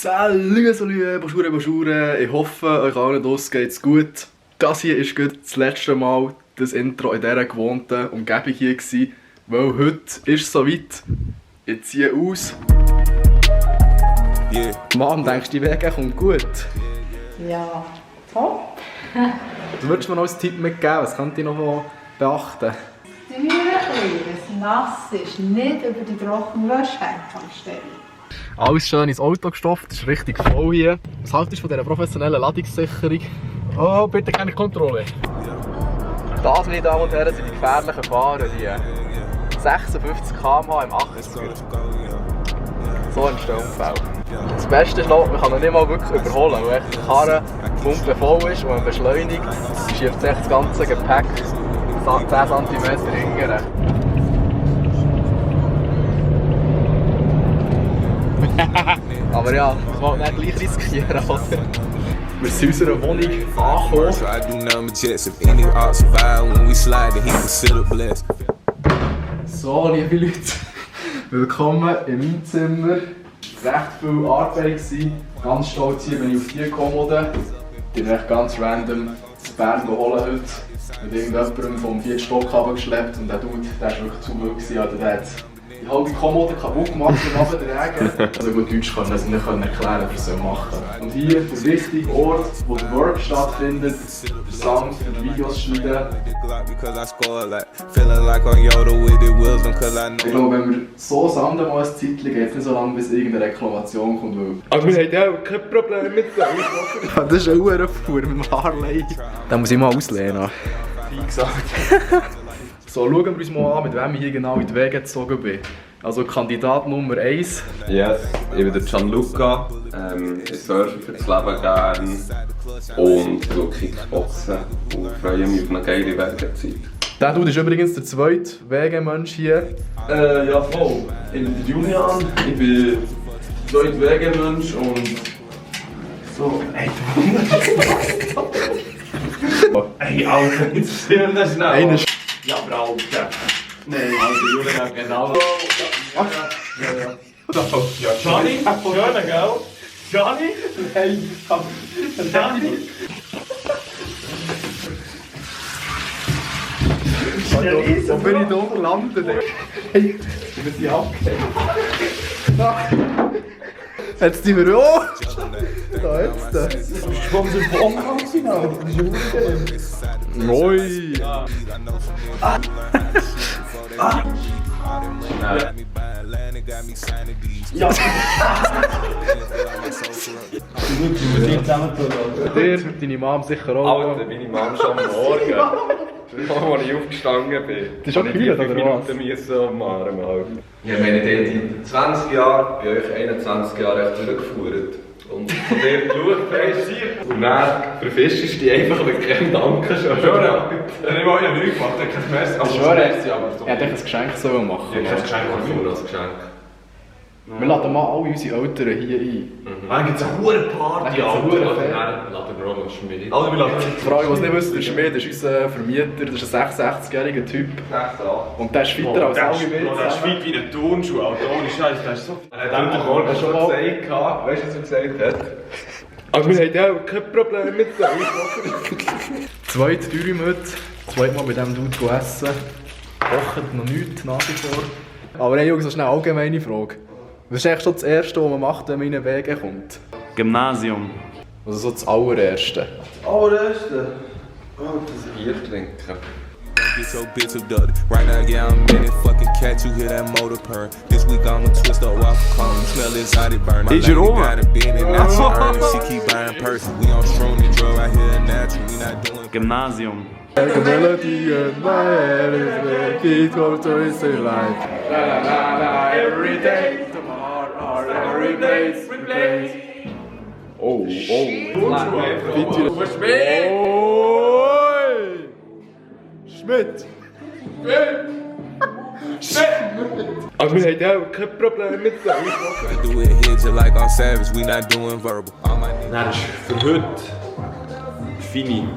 Salut, bonjour. Ich hoffe, euch allen draussen geht's gut. Das hier war das letzte Mal das Intro in dieser gewohnten Umgebung hier gewesen, weil heute ist es soweit. Ich ziehe aus. Yeah. Mann, denkst du, die Wege kommt gut? Ja, top. Du würdest mir noch einen Tipp mitgeben, was könnte ich noch beachten? Wenn es nass ist, nicht über die trockene Wäsche stellen. Alles schön ins Auto gestopft, es ist richtig voll hier. Was haltest du von dieser professionellen Ladungssicherung? Oh, bitte keine Kontrolle. Das, meine Damen und Herren, sind die gefährlichen Fahrer hier. 56 km/h im 80er. So entstehen Unfälle. Das Beste ist noch, man kann ihn nicht mal wirklich überholen, weil die Karre voll ist und man beschleunigt, schiebt sich das ganze Gepäck 10 cm hingern. Aber ja, das wollen wir nicht gleich riskieren, oder? Wir sind in unserer Wohnung angekommen. So, liebe Leute, willkommen in meinem Zimmer. Es war recht viel Arbeit. Ganz stolz hier bin ich auf die Kommode. Die bin ich ganz random zu Bern geholt heute. Mit irgendjemandem vom 4. Stock runtergeschleppt und der Dude, der war wirklich zu wild. Also der hat die halbe Kommode kaputt gemacht und runtertragen. Also gut Deutsch können sie nicht erklären, was sie machen. Und hier der wichtige Ort, wo der Work stattfindet, der Sound für die Videos schneiden. Ich glaube, wenn wir so sanden mal ein Zeitchen, geht es nicht so lange, bis irgendeine Reklamation kommt. Aber wir haben ja auch kein Problem mit dem. Das ist ein Uhrenfuhr mit dem Harley. Den muss ich mal auslehnen. Wie gesagt. So, schauen wir uns mal an, mit wem ich hier genau in die Wege gezogen bin. Also Kandidat Nummer 1. Yes, ich bin der Gianluca. Ich surfe für das Leben gerne und schaue Kickboxen und freue mich auf eine geile Wegezeit. Der Dude ist übrigens der zweite Wegemensch hier. Ja voll. Ich bin der Julian, ich bin zweiter Wegemensch und so. Ey, Ey, Alter, jetzt stimmt das schnell. Ja, aber Alter. Nein, Alter, Julian, genau. Ja, Johnny, schöner, gell? Johnny? Nein, Johnny. Wo bin ich da gelandet? Hey, wir sind abgehängt. Jetzt sind wir auch. Da jetzt. Du kommst im Podcast hinaus, das ist ungerecht. Moi. Ja. Du musst zusammen tun. Dir, deine Mom sicher auch. Alter, meine Mom schon am Morgen. Als ich aufgestanden bin. Das ist schon kühl, oder was? Ich meine, die 20 Jahre, bei euch 21 Jahre echt durchgeführt. Und von dir geschaut, weißt du, und dann verfischst du dich einfach mit keinem Danken schon. Ich habe ja nichts gemacht, ich habe kein Messer. Ich schwöre, er hätte ein Geschenk sollen machen. Ich habe ein Geschenk. Wir laden mal alle unsere Eltern hier ein. Dann gibt es eine hohe Party, Laden Alter. wir auch noch Schmied. Alter, wir laden Für alle, die es nicht wissen, der Schmied ist unser Vermieter, das ist ein 66-jähriger Typ. Und der ist fitter als alle wir Der ist fit wie ein Turnschuh, Alter, ohne Scheiß, der ist so fit. Er hat den Morgen schon gesagt, weißt du, was er gesagt hat? Aber wir haben ja auch kein Problem mit dem. Zweite Dürümüt, zweimal mit diesem Dude essen. Kochen noch nichts nach wie vor. Aber hey Jungs, das ist eine allgemeine Frage. Was ist eigentlich schon das Erste, was man macht, wenn man in den Wege kommt? Gymnasium. Also so das Allererste. Allererste? Bier trinken. Get so bitch abducted. Right now, yeah, I'm in it. Fucking cat, you hear that motor purr. This week I'ma twist up while I'm smell inside it burn. Is it over? Got a bin and now she earn. She keep buying purses. We on strong and drug out here natural. We not doing Gymnasium. Melody and my head is making it to his life. La la la la, every day, tomorrow, every place, replace. Oh, Turnschuh. Schmidt! Aber wir haben ja auch kein Problem mit dem. I do it here just like on Savage. We not doing verbal. All my niggas. Nein, das ist für heute Fini.